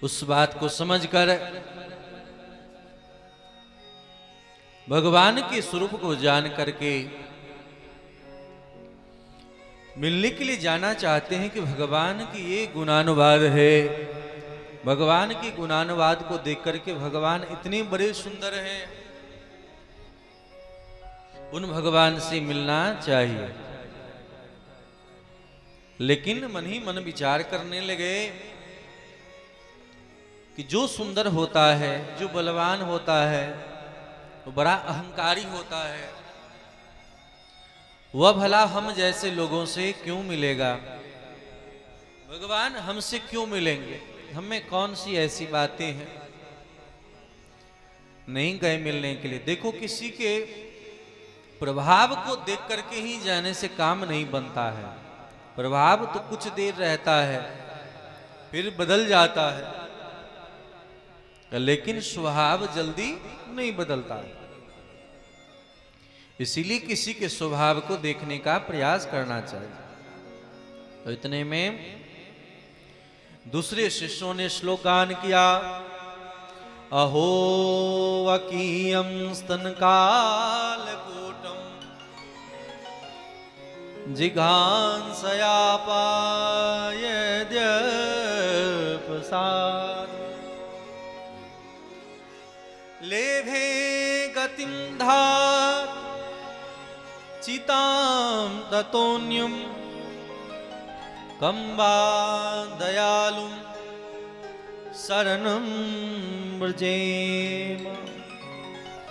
उस बात को समझकर भगवान के स्वरूप को जान करके मिलने के लिए जाना चाहते हैं कि भगवान की ये गुणानुवाद है। भगवान की गुणानुवाद को देख करके भगवान इतने बड़े सुंदर हैं, उन भगवान से मिलना चाहिए। लेकिन मन ही मन विचार करने लगे कि जो सुंदर होता है, जो बलवान होता है, वो बड़ा अहंकारी होता है, वह भला हम जैसे लोगों से क्यों मिलेगा? भगवान हमसे क्यों मिलेंगे? हमें कौन सी ऐसी बातें हैं? नहीं गए मिलने के लिए। देखो, किसी के प्रभाव को देख करके ही जाने से काम नहीं बनता है। प्रभाव तो कुछ देर रहता है, फिर बदल जाता है, लेकिन स्वभाव जल्दी नहीं बदलता। इसीलिए किसी के स्वभाव को देखने का प्रयास करना चाहिए। तो इतने में दूसरे शिष्यों ने श्लोकान किया, अहो वकीयम स्तनकालकूटम जिघांसयापायद्यपसाद लेभे गतिं धात चितां ततोन्यम कम्बा दयालुम शरणं व्रजेम।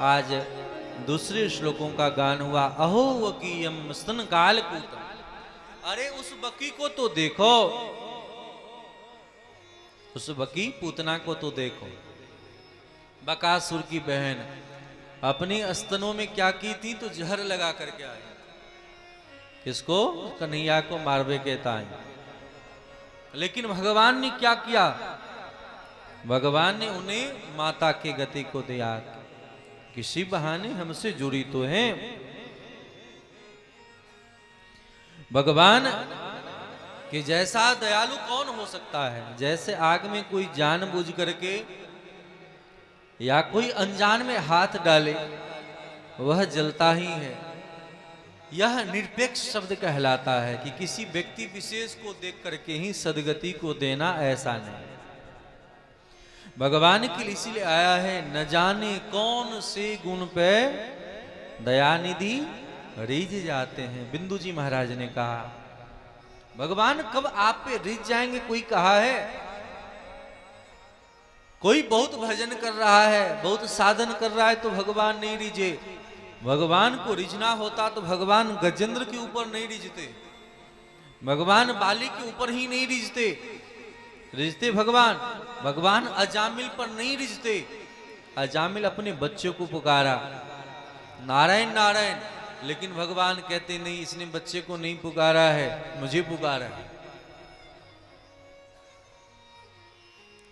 आज दूसरे श्लोकों का गान हुआ, अहो वकीयम स्तनकालकूटम। अरे उस बकी को तो देखो, उस बकी पूतना को तो देखो। बकासुर की बहन अपनी स्तनों में क्या की थी? तो जहर लगा करके आई। किसको? कन्हैया को मारवे के ताई। लेकिन भगवान ने क्या किया? भगवान ने उन्हें माता के गति को दिया। किसी बहाने हमसे जुड़ी तो है। भगवान कि जैसा दयालु कौन हो सकता है? जैसे आग में कोई जानबूझ करके या कोई अनजान में हाथ डाले, वह जलता ही है। यह निरपेक्ष शब्द कहलाता है कि किसी व्यक्ति विशेष को देख करके ही सदगति को देना, ऐसा नहीं। भगवान के लिए इसीलिए आया है, न जाने कौन से गुण पे दयानिधि रीझ जाते हैं। बिंदु जी महाराज ने कहा, भगवान कब आप पे रीझ जाएंगे? कोई कहा है? कोई बहुत भजन कर रहा है, बहुत साधन कर रहा है तो भगवान नहीं रिझे। भगवान को रिझना होता तो भगवान गजेंद्र के ऊपर नहीं रिझते, भगवान बाली के ऊपर ही नहीं रिझते। रिझते भगवान, भगवान अजामिल पर नहीं रिझते। अजामिल अपने बच्चों को पुकारा, नारायण नारायण, लेकिन भगवान कहते नहीं, इसने बच्चे को नहीं पुकारा है, मुझे पुकारा है।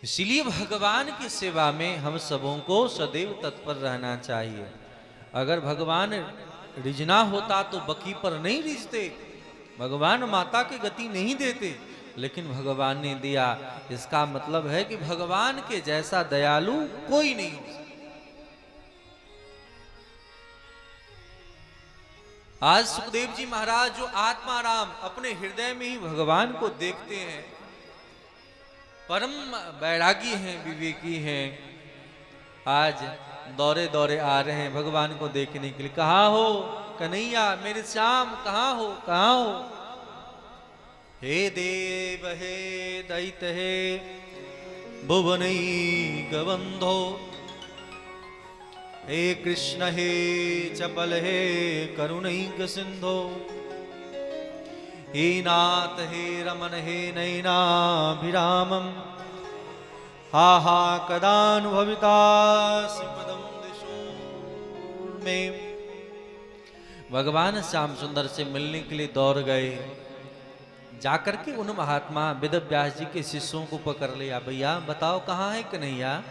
इसीलिए भगवान की सेवा में हम सबों को सदैव तत्पर रहना चाहिए। अगर भगवान रिझना होता तो बकी पर नहीं रिझते, भगवान माता की गति नहीं देते, लेकिन भगवान ने दिया। इसका मतलब है कि भगवान के जैसा दयालु कोई नहीं हो सकता। आज सुखदेव जी महाराज जो आत्माराम अपने हृदय में ही भगवान को देखते हैं, परम बैरागी हैं, विवेकी हैं, आज दौरे दौरे आ रहे हैं भगवान को देखने के लिए। कहाँ हो कन्हैया, मेरे श्याम, कहाँ हो, कहाँ हो? हे देव हे दैत हे भुवनैक बंधो, हे कृष्ण हे चपल हे करुणैक सिंधो, हे नाथ हे रमन हे नैनाभिरामम, हा हा कदानुभवितासि पदं दिशो में। भगवान श्याम सुंदर से मिलने के लिए दौड़ गए। जाकर के उन महात्मा वेद व्यास जी के शिष्यों को पकड़ लिया, भैया बताओ कहाँ है कन्हैया?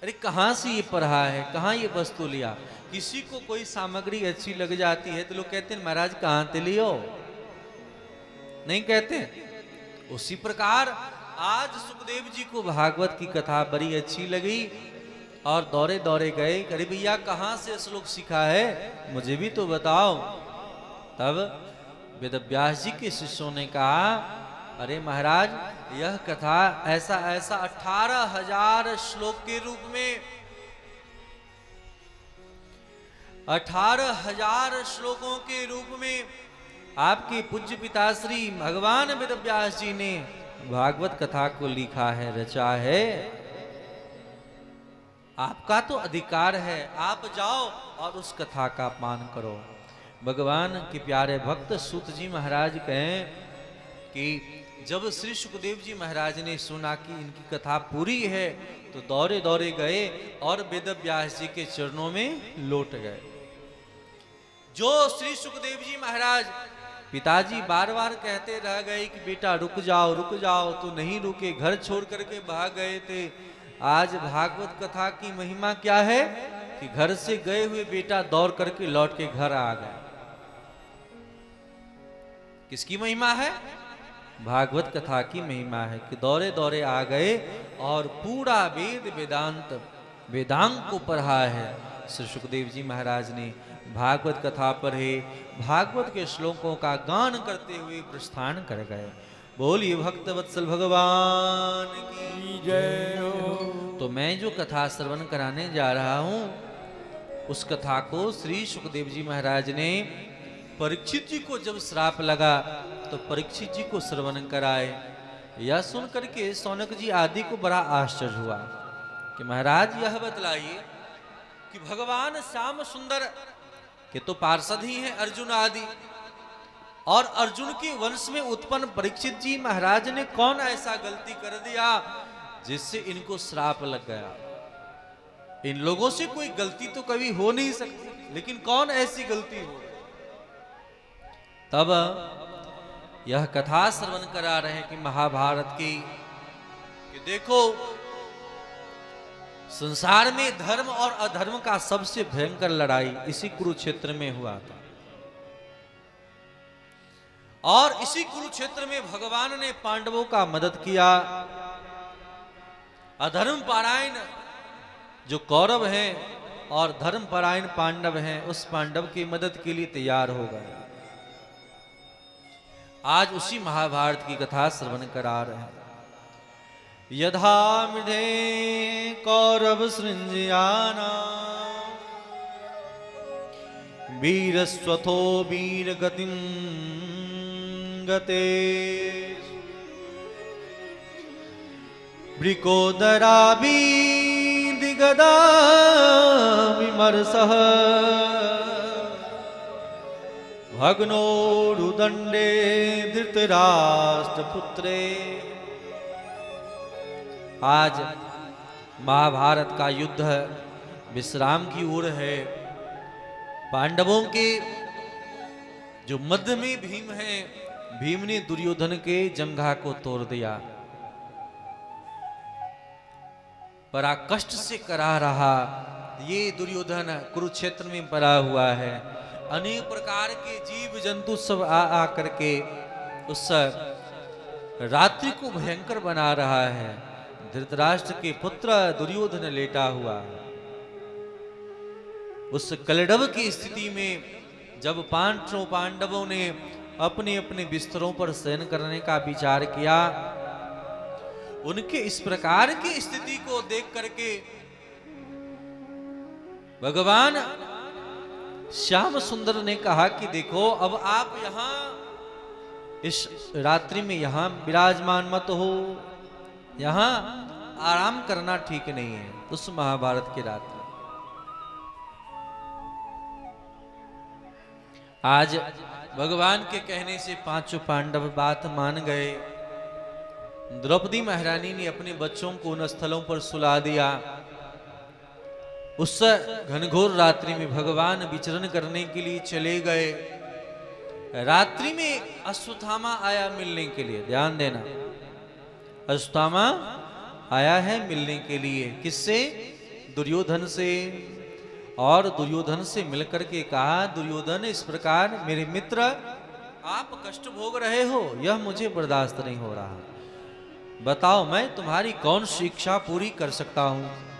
अरे कहाँ से ये पढ़ा है, कहाँ ये वस्तु लिया? किसी को कोई सामग्री अच्छी लग जाती है तो लोग कहते हैं महाराज कहाँ ते लियो, नहीं कहते? उसी प्रकार आज सुखदेव जी को भागवत की कथा बड़ी अच्छी लगी और दौड़े दौड़े गए, अरे भैया कहाँ से श्लोक सीखा है, मुझे भी तो बताओ। तब वेदव्यास जी के शिष्यों ने कहा, अरे महाराज यह कथा ऐसा ऐसा 18,000 श्लोक के रूप में 18,000 श्लोकों के रूप में आपके पूज्य पिताश्री भगवान वेदव्यास जी ने भागवत कथा को लिखा है, रचा है। आपका तो अधिकार है, आप जाओ और उस कथा का पान करो। भगवान के प्यारे भक्त सूत जी महाराज कहें कि जब श्री सुखदेव जी महाराज ने सुना कि इनकी कथा पूरी है तो दौड़े दौड़े गए और वेदव्यास जी के चरणों में लौट गए। जो श्री सुखदेव जी महाराज पिताजी बार बार कहते रह गए कि बेटा रुक जाओ, तो नहीं रुके, घर छोड़ करके भाग गए थे। आज भागवत कथा की महिमा क्या है कि घर से गए हुए बेटा दौड़ करके लौट के घर आ गए। किसकी महिमा है? भागवत कथा की महिमा है कि दौड़े दौड़े आ गए और पूरा वेद वेदांग को पढ़ा है। श्री सुखदेव जी महाराज ने भागवत कथा पढ़े, भागवत के श्लोकों का गान करते हुए प्रस्थान कर गए। बोलिए भक्त वत्सल भगवान की जय हो। तो मैं जो कथा श्रवण कराने जा रहा हूं उस कथा को श्री सुखदेव जी महाराज ने परीक्षित जी को जब श्राप लगा तो परीक्षित जी को श्रवण कराए। यह सुन करके सौनक जी आदि को बड़ा आश्चर्य हुआ कि महाराज यह बतलाइए कि भगवान श्याम सुंदर के तो पार्षद ही हैं अर्जुन आदि, और अर्जुन के वंश में उत्पन्न परीक्षित जी महाराज ने कौन ऐसा गलती कर दिया जिससे इनको श्राप लग गया। इन लोगों से कोई गलती तो कभी हो नहीं सकती, लेकिन कौन ऐसी गलती हो। तब यह कथा श्रवण करा रहे हैं कि महाभारत की, कि देखो संसार में धर्म और अधर्म का सबसे भयंकर लड़ाई इसी कुरुक्षेत्र में हुआ था, और इसी कुरुक्षेत्र में भगवान ने पांडवों का मदद किया। अधर्म पारायण जो कौरव हैं और धर्म पारायण पांडव हैं, उस पांडव की मदद के लिए तैयार हो गए। आज उसी महाभारत की कथा श्रवण करा रहे हैं। यथा मिधे कौरव सृंजयाना वीरस्वथो वीर गतिं गते वृकोदरा दिगदा विमर्शः भग्नोरुदंडे धृतराष्ट्र पुत्रे। आज महाभारत का युद्ध विश्राम की ओर है। पांडवों के जो मध्य में भीम है, भीम ने दुर्योधन के जंघा को तोड़ दिया, बड़ा कष्ट से करा रहा। ये दुर्योधन कुरुक्षेत्र में पड़ा हुआ है। अनेक प्रकार के जीव जंतु सब आ करके उस रात्रि को भयंकर बना रहा है। धृतराष्ट्र के पुत्र दुर्योधन लेटा हुआ। उस कलडव की स्थिति में जब पांडवों ने अपने अपने बिस्तरों पर शयन करने का विचार किया, उनके इस प्रकार की स्थिति को देख करके भगवान श्याम सुंदर ने कहा कि देखो, अब आप यहां इस रात्रि में यहां विराजमान मत हो, यहां आराम करना ठीक नहीं है। उस महाभारत की रात्रि आज भगवान के कहने से पांचों पांडव बात मान गए। द्रौपदी महारानी ने अपने बच्चों को उन स्थलों पर सुला दिया। उस घनघोर रात्रि में भगवान विचरण करने के लिए चले गए। रात्रि में अश्वत्थामा आया मिलने के लिए, ध्यान देना, अश्वत्थामा आया है मिलने के लिए। किससे? दुर्योधन से। और दुर्योधन से मिलकर के कहा, दुर्योधन इस प्रकार मेरे मित्र आप कष्ट भोग रहे हो, यह मुझे बर्दाश्त नहीं हो रहा। बताओ मैं तुम्हारी कौन सी इच्छा पूरी कर सकता हूं।